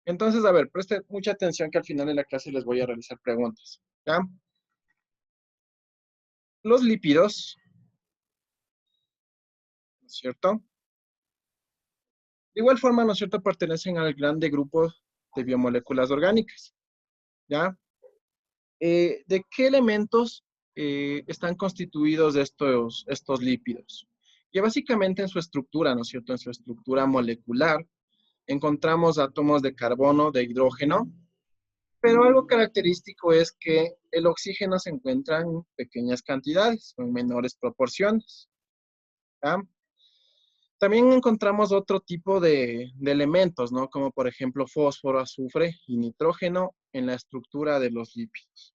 Entonces, a ver, preste mucha atención que al final de la clase les voy a realizar preguntas, ¿ya? Los lípidos, ¿no es cierto? De igual forma, ¿no es cierto?, pertenecen al grande grupo de biomoléculas orgánicas, ¿ya? ¿De qué elementos están constituidos estos lípidos? Y básicamente en su estructura, ¿no es cierto?, en su estructura molecular, encontramos átomos de carbono, de hidrógeno, pero algo característico es que el oxígeno se encuentra en pequeñas cantidades, o en menores proporciones, ¿ya? También encontramos otro tipo de elementos, ¿no? Como por ejemplo fósforo, azufre y nitrógeno en la estructura de los lípidos,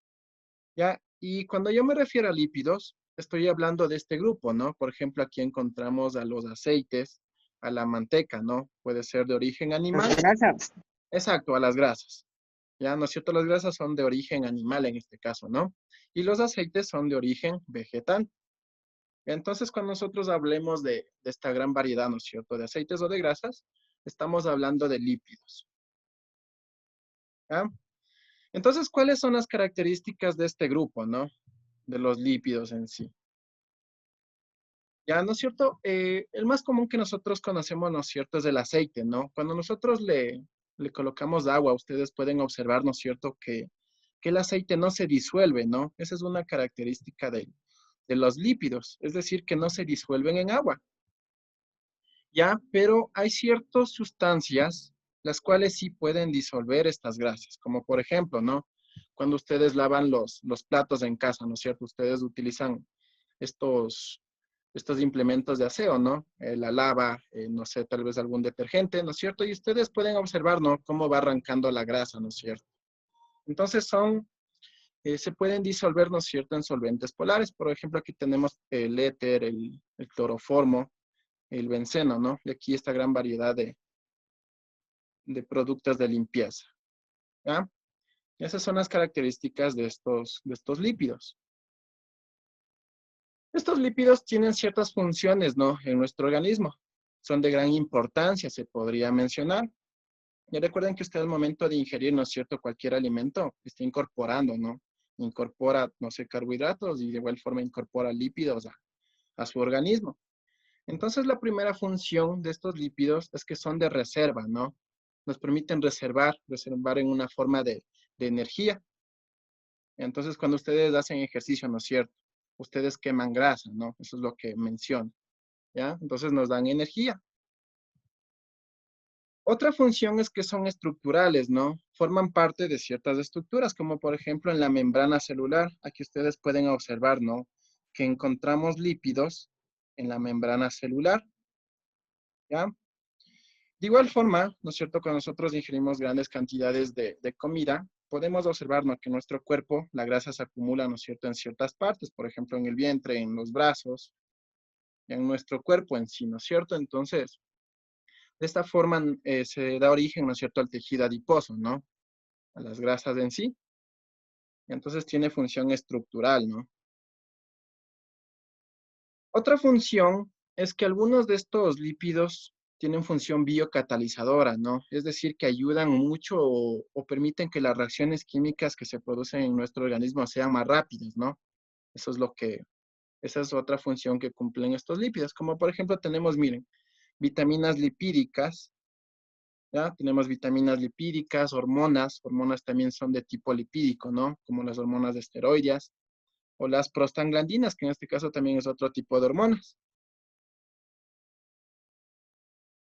¿ya? Y cuando yo me refiero a lípidos, estoy hablando de este grupo, ¿no? Por ejemplo, aquí encontramos a los aceites, a la manteca, ¿no? Puede ser de origen Las animal. grasas. Exacto, a las grasas. ¿Ya? ¿No es cierto? Las grasas son de origen animal en este caso, ¿no? Y los aceites son de origen vegetal. Entonces, cuando nosotros hablemos de esta gran variedad, ¿no es cierto?, de aceites o de grasas, estamos hablando de lípidos. ¿Ya? Entonces, ¿cuáles son las características de este grupo, ¿no? De los lípidos en sí. ¿Ya? ¿No es cierto? El más común que nosotros conocemos, ¿no es cierto?, es el aceite, ¿no? Cuando nosotros le colocamos agua, ustedes pueden observar, ¿no es cierto?, que el aceite no se disuelve, ¿no? Esa es una característica de los lípidos, es decir, que no se disuelven en agua. ¿Ya? Pero hay ciertas sustancias las cuales sí pueden disolver estas grasas, como por ejemplo, ¿no? Cuando ustedes lavan los platos en casa, ¿no es cierto? Ustedes utilizan estos implementos de aseo, ¿no? La lava, no sé, tal vez algún detergente, ¿no es cierto? Y ustedes pueden observar, ¿no?, cómo va arrancando la grasa, ¿no es cierto? Entonces se pueden disolver, ¿no es cierto?, en solventes polares. Por ejemplo, aquí tenemos el éter, el cloroformo, el benceno, ¿no? Y aquí esta gran variedad de productos de limpieza, ¿ya? Y esas son las características de estos lípidos. Estos lípidos tienen ciertas funciones, ¿no?, en nuestro organismo. Son de gran importancia, se podría mencionar. Y recuerden que usted al momento de ingerir, ¿no es cierto?, cualquier alimento está incorporando, ¿no? Incorpora, no sé, carbohidratos y de igual forma incorpora lípidos a su organismo. Entonces, la primera función de estos lípidos es que son de reserva, ¿no? Nos permiten reservar en una forma de energía. Entonces, cuando ustedes hacen ejercicio, ¿no es cierto?, ustedes queman grasa, ¿no? Eso es lo que menciona, ¿ya? Entonces nos dan energía. Otra función es que son estructurales, ¿no? Forman parte de ciertas estructuras, como por ejemplo en la membrana celular. Aquí ustedes pueden observar, ¿no?, que encontramos lípidos en la membrana celular, ¿ya? De igual forma, ¿no es cierto?, cuando nosotros ingerimos grandes cantidades de comida, podemos observar, ¿no?, que en nuestro cuerpo la grasa se acumula, ¿no es cierto?, en ciertas partes, por ejemplo, en el vientre, en los brazos, en nuestro cuerpo en sí, ¿no es cierto? Entonces, de esta forma se da origen, ¿no es cierto?, al tejido adiposo, ¿no?, a las grasas en sí. Entonces tiene función estructural, ¿no? Otra función es que algunos de estos lípidos tienen función biocatalizadora, ¿no? Es decir, que ayudan mucho o permiten que las reacciones químicas que se producen en nuestro organismo sean más rápidas, ¿no? Eso es esa es otra función que cumplen estos lípidos. Como por ejemplo tenemos, miren, vitaminas lipídicas, ¿ya? Tenemos vitaminas lipídicas, hormonas también son de tipo lipídico, ¿no? Como las hormonas de esteroides o las prostaglandinas, que en este caso también es otro tipo de hormonas,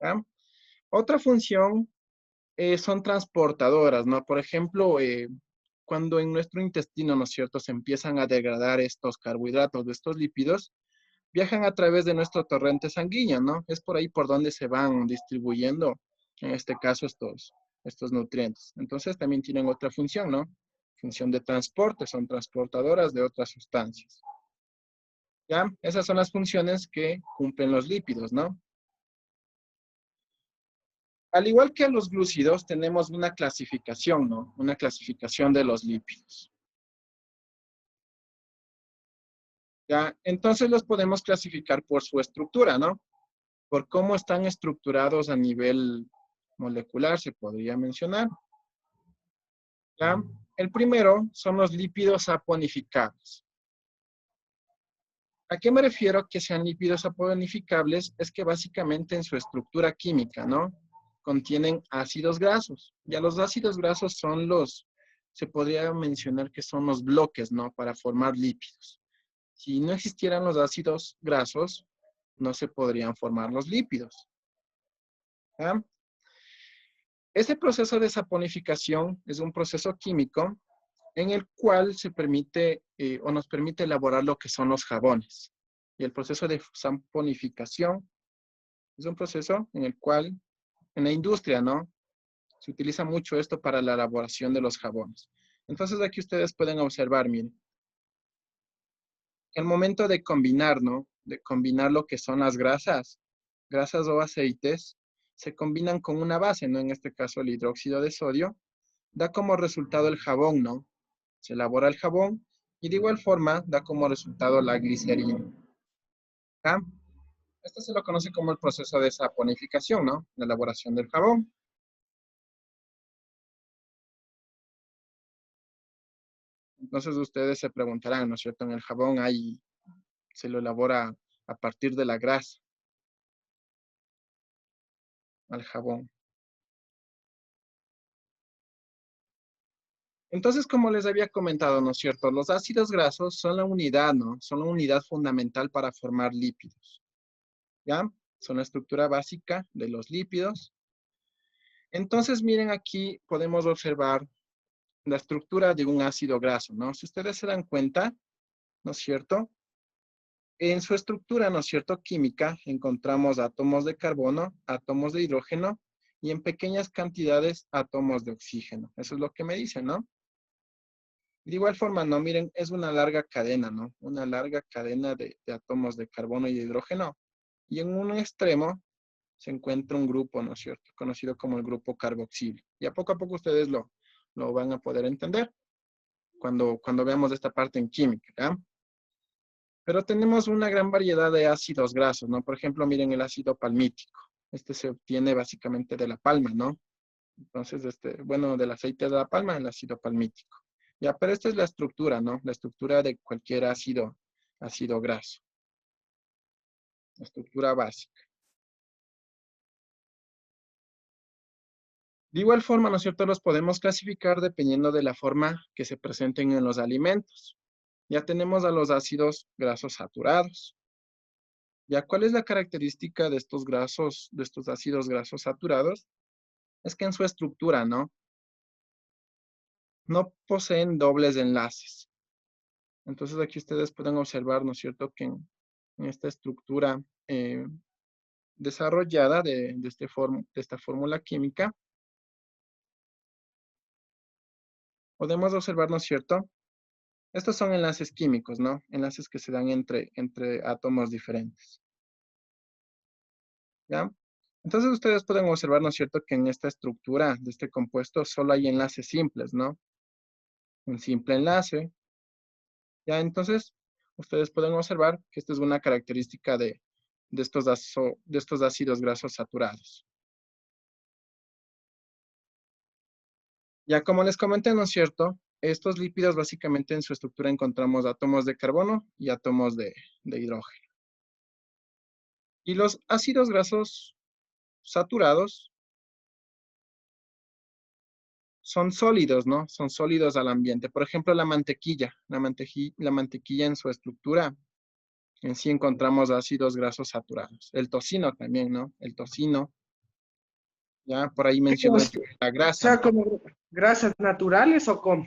¿ya? Otra función son transportadoras, ¿no? Por ejemplo, cuando en nuestro intestino, ¿no es cierto?, se empiezan a degradar estos carbohidratos, de estos lípidos, viajan a través de nuestro torrente sanguíneo, ¿no? Es por ahí por donde se van distribuyendo, en este caso, estos nutrientes. Entonces también tienen otra función, ¿no? Función de transporte, son transportadoras de otras sustancias. ¿Ya? Esas son las funciones que cumplen los lípidos, ¿no? Al igual que los glúcidos, tenemos una clasificación, ¿no? Una clasificación de los lípidos. ¿Ya? Entonces los podemos clasificar por su estructura, ¿no? Por cómo están estructurados a nivel molecular, se podría mencionar. ¿Ya? El primero son los lípidos saponificables. ¿A qué me refiero que sean lípidos saponificables? Es que básicamente en su estructura química, ¿no? Contienen ácidos grasos. Ya los ácidos grasos son se podría mencionar que son los bloques, ¿no? Para formar lípidos. Si no existieran los ácidos grasos, no se podrían formar los lípidos. ¿Ya? Este proceso de saponificación es un proceso químico en el cual se permite o nos permite elaborar lo que son los jabones. Y el proceso de saponificación es un proceso en el cual, en la industria, ¿no? Se utiliza mucho esto para la elaboración de los jabones. Entonces aquí ustedes pueden observar, miren, el momento de combinar, ¿no? De combinar lo que son las grasas o aceites, se combinan con una base, ¿no? En este caso el hidróxido de sodio, da como resultado el jabón, ¿no? Se elabora el jabón y de igual forma da como resultado la glicerina. ¿Ah? Esto se lo conoce como el proceso de saponificación, ¿no? La elaboración del jabón. Entonces ustedes se preguntarán, ¿no es cierto? En el jabón se lo elabora a partir de la grasa, al jabón. Entonces, como les había comentado, ¿no es cierto? Los ácidos grasos son la unidad, ¿no? Son la unidad fundamental para formar lípidos, ¿ya? Son la estructura básica de los lípidos. Entonces, miren aquí, podemos observar la estructura de un ácido graso, ¿no? Si ustedes se dan cuenta, ¿no es cierto? En su estructura, ¿no es cierto? Química, encontramos átomos de carbono, átomos de hidrógeno y en pequeñas cantidades átomos de oxígeno. Eso es lo que me dicen, ¿no? De igual forma, no, miren, es una larga cadena, ¿no? Una larga cadena de átomos de carbono y de hidrógeno. Y en un extremo se encuentra un grupo, ¿no es cierto? Conocido como el grupo carboxilo. Y a poco ustedes lo van a poder entender cuando veamos esta parte en química, ¿ya? Pero tenemos una gran variedad de ácidos grasos, ¿no? Por ejemplo, miren el ácido palmítico. Este se obtiene básicamente de la palma, ¿no? Entonces, bueno, del aceite de la palma, el ácido palmítico. Ya, pero esta es la estructura, ¿no? La estructura de cualquier ácido graso. La estructura básica. De igual forma, ¿no es cierto? Los podemos clasificar dependiendo de la forma que se presenten en los alimentos. Ya tenemos a los ácidos grasos saturados. Ya, ¿cuál es la característica de estos de estos ácidos grasos saturados? Es que en su estructura, ¿no? No poseen dobles enlaces. Entonces aquí ustedes pueden observar, ¿no es cierto?, que en esta estructura desarrollada de esta fórmula química, podemos observar, ¿no es cierto? Estos son enlaces químicos, ¿no? Enlaces que se dan entre átomos diferentes, ¿ya? Entonces ustedes pueden observar, ¿no es cierto?, que en esta estructura de este compuesto solo hay enlaces simples, ¿no? Un simple enlace, ¿ya? Entonces, ustedes pueden observar que esta es una característica de estos ácidos grasos saturados. Ya como les comenté, ¿no es cierto? Estos lípidos básicamente en su estructura encontramos átomos de carbono y átomos de hidrógeno. Y los ácidos grasos saturados son sólidos, ¿no? Son sólidos al ambiente. Por ejemplo, la mantequilla. La mantequilla en su estructura, en sí encontramos ácidos grasos saturados. El tocino también, ¿no? El tocino. Ya por ahí mencionó la O grasa. sea, como grasas naturales o como.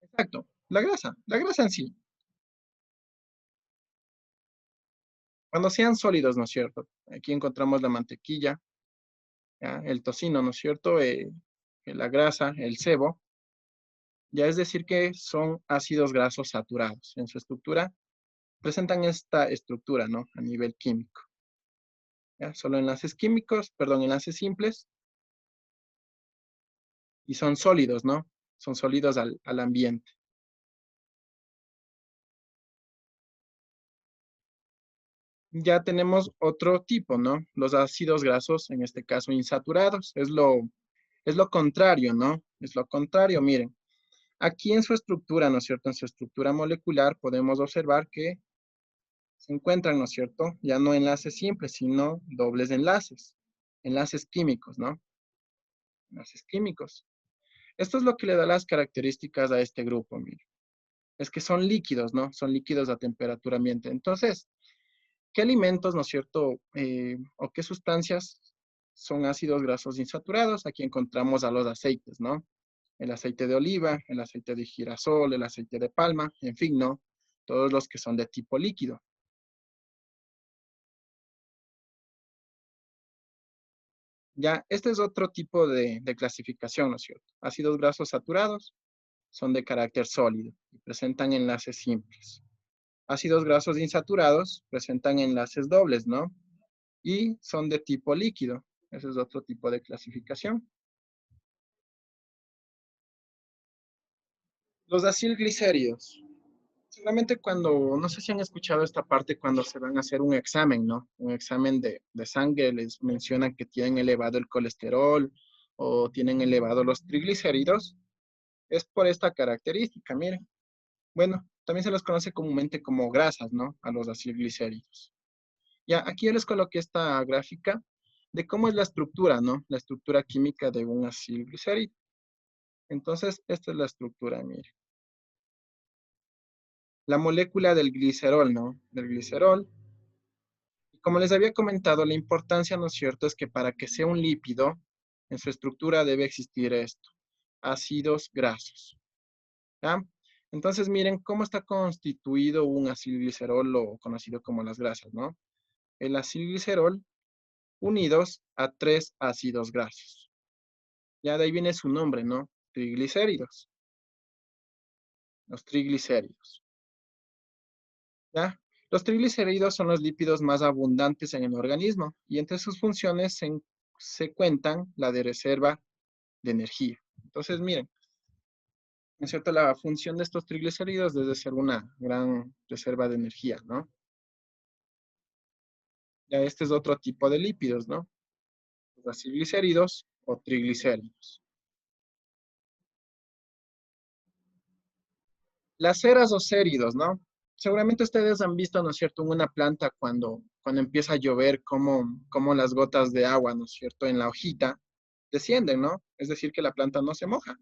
Exacto. La grasa en sí. Cuando sean sólidos, ¿no es cierto? Aquí encontramos la mantequilla, ¿ya? El tocino, ¿no es cierto? La grasa, el sebo, ya es decir que son ácidos grasos saturados. En su estructura presentan esta estructura, ¿no? A nivel químico. ¿Ya? Solo enlaces simples y son sólidos, ¿no? Son sólidos al ambiente. ya tenemos otro tipo, ¿no? Los ácidos grasos, en este caso insaturados, es lo contrario, ¿no? Es lo contrario, miren. Aquí en su estructura, ¿no es cierto? En su estructura molecular podemos observar que se encuentran, ¿no es cierto? Ya no enlaces simples, sino dobles enlaces, enlaces químicos, ¿no? Enlaces químicos. Esto es lo que le da las características a este grupo, miren. Es que son líquidos, ¿no? Son líquidos a temperatura ambiente. Entonces, ¿qué alimentos, ¿no es cierto? O qué sustancias son ácidos grasos insaturados? Aquí encontramos a los aceites, ¿no? El aceite de oliva, el aceite de girasol, el aceite de palma, en fin, ¿no? Todos los que son de tipo líquido. Ya, este es otro tipo de clasificación, ¿no es cierto? Ácidos grasos saturados son de carácter sólido y presentan enlaces simples. Ácidos grasos insaturados presentan enlaces dobles, ¿no? Y son de tipo líquido. Ese es otro tipo de clasificación. Los acilglicéridos. Seguramente cuando, no sé si han escuchado esta parte cuando se van a hacer un examen, ¿no? Un examen de sangre, les mencionan que tienen elevado el colesterol o tienen elevado los triglicéridos. Es por esta característica, miren. Bueno, también se los conoce comúnmente como grasas, ¿no? A los acilglicéridos. Ya, aquí ya les coloqué esta gráfica de cómo es la estructura, ¿no? La estructura química de un acilglicérido. Entonces, esta es la estructura, mire. La molécula del glicerol, ¿no? Del glicerol. Y como les había comentado, la importancia, ¿no es cierto?, es que para que sea un lípido, en su estructura debe existir esto, ácidos grasos, ¿ya? Entonces, miren cómo está constituido un acilglicerol o conocido como las grasas, ¿no? El acilglicerol unidos a tres ácidos grasos. Ya de ahí viene su nombre, ¿no? Triglicéridos. Los triglicéridos. ¿Ya? Los triglicéridos son los lípidos más abundantes en el organismo y entre sus funciones se cuentan la de reserva de energía. Entonces, miren, ¿no es cierto? La función de estos triglicéridos debe ser una gran reserva de energía, ¿no? Ya este es otro tipo de lípidos, ¿no? Los triglicéridos o triglicéridos. Las ceras o céridos, ¿no? Seguramente ustedes han visto, ¿no es cierto?, en una planta cuando empieza a llover, cómo las gotas de agua, ¿no es cierto?, en la hojita descienden, ¿no? Es decir, que la planta no se moja.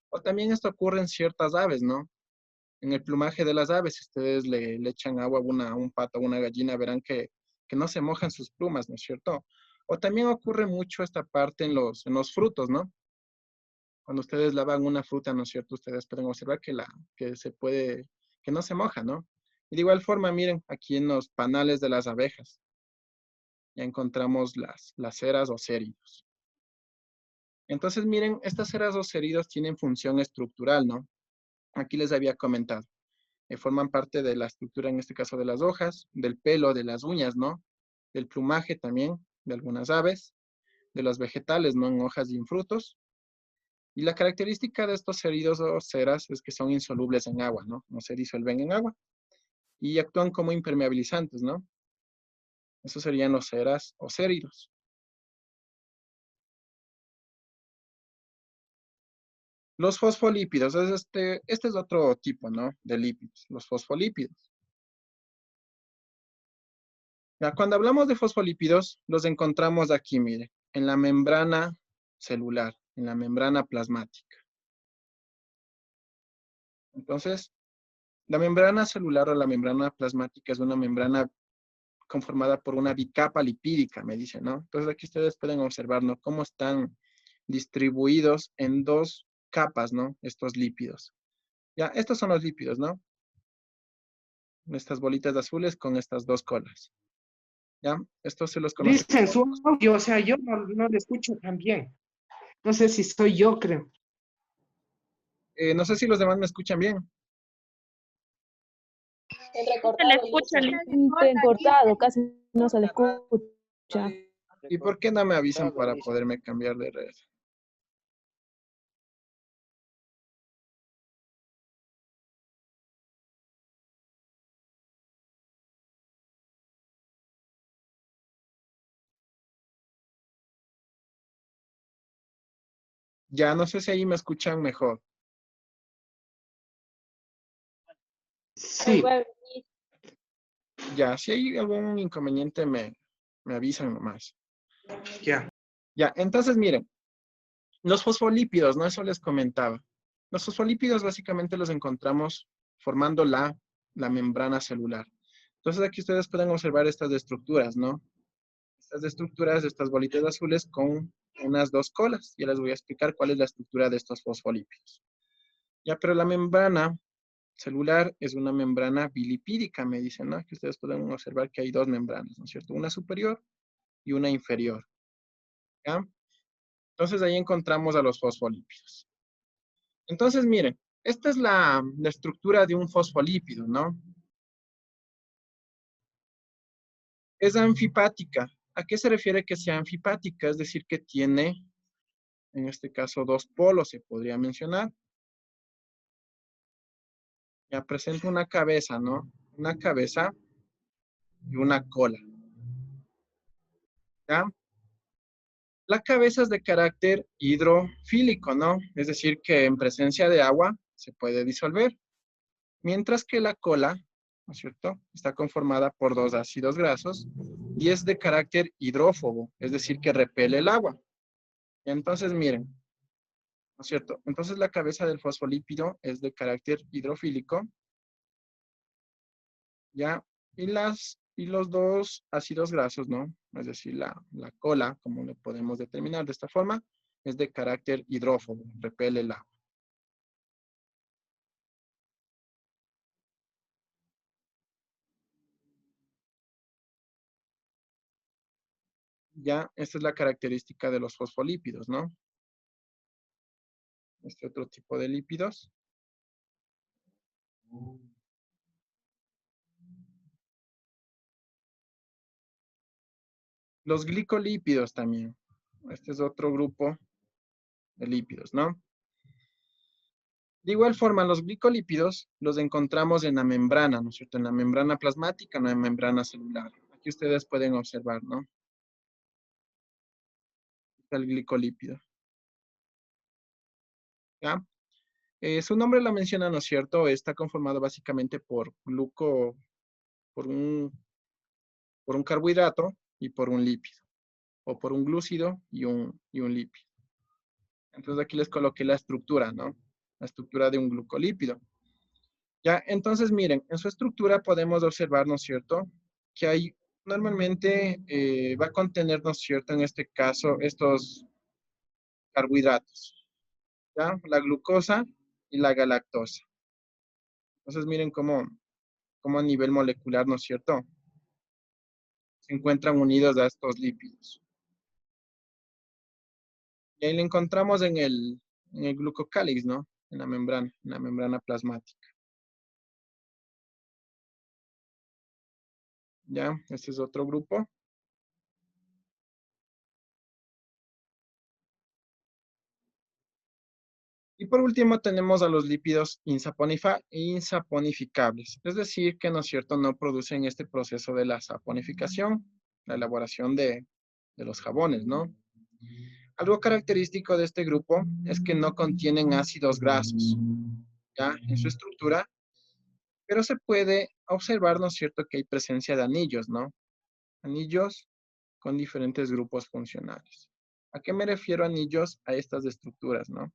O también esto ocurre en ciertas aves, ¿no? En el plumaje de las aves, si ustedes le echan agua a un pato o una gallina, verán que no se mojan sus plumas, ¿no es cierto? O también ocurre mucho esta parte en los frutos, ¿no? Cuando ustedes lavan una fruta, ¿no es cierto? Ustedes pueden observar que se puede, que no se moja, ¿no? Y de igual forma, miren, aquí en los panales de las abejas, ya encontramos las ceras o céridos. Entonces, miren, estas ceras o céridos tienen función estructural, ¿no? Aquí les había comentado. Forman parte de la estructura, en este caso, de las hojas, del pelo, de las uñas, ¿no? Del plumaje también, de algunas aves, de los vegetales, ¿no? En hojas y en frutos. Y la característica de estos céridos o ceras es que son insolubles en agua, ¿no? No se disuelven en agua. Y actúan como impermeabilizantes, ¿no? Esos serían los ceras o céridos. Los fosfolípidos, este es otro tipo, ¿no? De lípidos, los fosfolípidos. Ya, cuando hablamos de fosfolípidos, los encontramos aquí, mire, en la membrana celular, en la membrana plasmática. Entonces, la membrana celular o la membrana plasmática es una membrana conformada por una bicapa lipídica, me dice, ¿no? Entonces aquí ustedes pueden observar, ¿no? Cómo están distribuidos en dos capas, ¿no? Estos lípidos. Ya, estos son los lípidos, ¿no? Estas bolitas azules con estas dos colas. ¿Ya? Estos se los conoce Dicen como... su audio, o sea, yo no lo escucho tan bien. No sé si soy yo, creo. no sé si los demás me escuchan bien. Se le escucha Entrecortado, casi no se le escucha. ¿Y por qué no me avisan para poderme cambiar de red? Ya no sé si ahí me escuchan mejor. Sí, Ya, si hay algún inconveniente me avisan nomás. ya. Ya, entonces miren, los fosfolípidos, ¿no? Eso les comentaba. Los fosfolípidos básicamente los encontramos formando la membrana celular. Entonces aquí ustedes pueden observar estas estructuras, ¿no? Estas estructuras de estas bolitas azules con unas dos colas. Ya les voy a explicar cuál es la estructura de estos fosfolípidos. Ya, pero la membrana celular es una membrana bilipídica, me dicen, ¿no? Que ustedes pueden observar que hay dos membranas, ¿no es cierto? Una superior y una inferior, ¿ya? Entonces ahí encontramos a los fosfolípidos. Entonces, miren, esta es la estructura de un fosfolípido, ¿no? Es anfipática. ¿A qué se refiere que sea anfipática? Es decir, que tiene, en este caso, dos polos, se podría mencionar. Ya presenta una cabeza, ¿no? Una cabeza y una cola, ¿ya? La cabeza es de carácter hidrofílico, ¿no? Es decir, que en presencia de agua se puede disolver. Mientras que la cola, ¿no es cierto?, está conformada por dos ácidos grasos y es de carácter hidrófobo, es decir, que repele el agua. Y entonces, miren, ¿no es cierto? Entonces la cabeza del fosfolípido es de carácter hidrofílico, ¿ya? Y los dos ácidos grasos, ¿no? Es decir, la cola, como lo podemos determinar de esta forma, es de carácter hidrófobo, repele el agua. Ya, esta es la característica de los fosfolípidos, ¿no? Este otro tipo de lípidos. Los glicolípidos también. Este es otro grupo de lípidos, ¿no? De igual forma, los glicolípidos los encontramos en la membrana, ¿no es cierto? En la membrana plasmática, no en membrana celular. Aquí ustedes pueden observar, ¿no? Está el glicolípido, ¿ya? Su nombre lo menciona, ¿no es cierto? Está conformado básicamente por un, por un carbohidrato y por un lípido, o por un glúcido y un lípido. Entonces aquí les coloqué la estructura, ¿no? La estructura de un glucolípido. Ya, entonces miren, en su estructura podemos observar, ¿no es cierto? Que hay, normalmente va a contener, ¿no es cierto? En este caso, estos carbohidratos, ¿ya? La glucosa y la galactosa. Entonces miren cómo a nivel molecular, ¿no es cierto? Se encuentran unidos a estos lípidos. Y ahí lo encontramos en el glucocálix, ¿no? En la membrana plasmática. ¿Ya? Este es otro grupo. Y por último tenemos a los lípidos insaponificables, es decir, que no es cierto, no producen este proceso de la saponificación, la elaboración de los jabones, ¿no? Algo característico de este grupo es que no contienen ácidos grasos, ¿ya? En su estructura, pero se puede observar, ¿no es cierto?, que hay presencia de anillos, ¿no? Anillos con diferentes grupos funcionales. ¿A qué me refiero anillos? A estas estructuras, ¿no?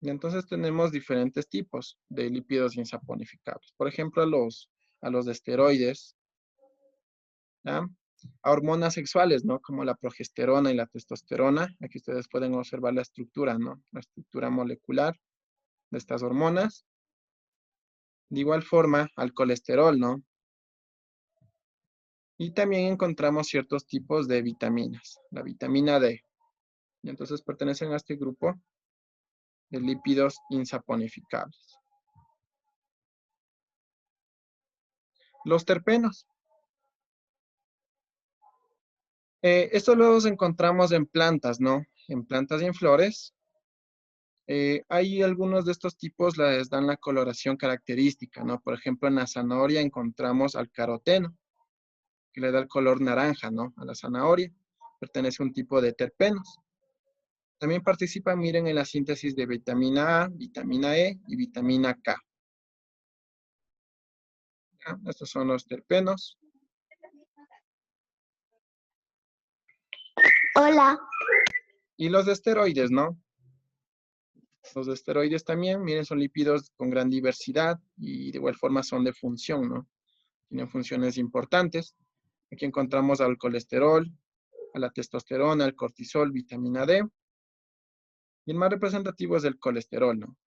Y entonces tenemos diferentes tipos de lípidos insaponificables. Por ejemplo, a los de esteroides, ¿ya? A hormonas sexuales, ¿no? Como la progesterona y la testosterona. Aquí ustedes pueden observar la estructura, ¿no? La estructura molecular de estas hormonas. De igual forma, al colesterol, ¿no? Y también encontramos ciertos tipos de vitaminas. La vitamina D. Y entonces pertenecen a este grupo de lípidos insaponificables. Los terpenos. Estos los encontramos en plantas, ¿no? En plantas y en flores. Hay algunos de estos tipos les dan la coloración característica, ¿no? Por ejemplo, en la zanahoria encontramos al caroteno, que le da el color naranja, ¿no? A la zanahoria. Pertenece a un tipo de terpenos. También participa, miren, en la síntesis de vitamina A, vitamina E y vitamina K. ¿Ya? Estos son los terpenos. Hola. Y los de esteroides, ¿no? Los de esteroides también, miren, son lípidos con gran diversidad y de igual forma son de función, ¿no? Tienen funciones importantes. Aquí encontramos al colesterol, a la testosterona, al cortisol, vitamina D. Y el más representativo es el colesterol, ¿no?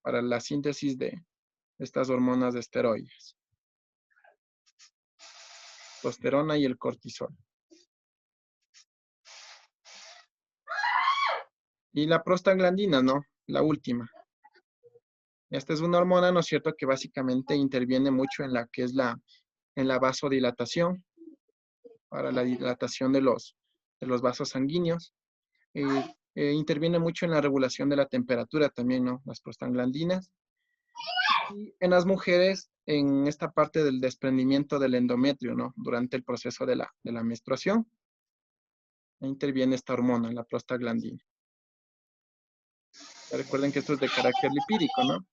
Para la síntesis de estas hormonas de esteroides. Testosterona y el cortisol. Y la prostaglandina, ¿no? La última. Esta es una hormona, ¿no es cierto?, que básicamente interviene mucho en la que es en la vasodilatación, para la dilatación de los vasos sanguíneos. Interviene mucho en la regulación de la temperatura también, ¿no? Las prostaglandinas. Y en las mujeres, en esta parte del desprendimiento del endometrio, ¿no? Durante el proceso de la menstruación, interviene esta hormona, la prostaglandina. Ya recuerden que esto es de carácter lipídico, ¿no?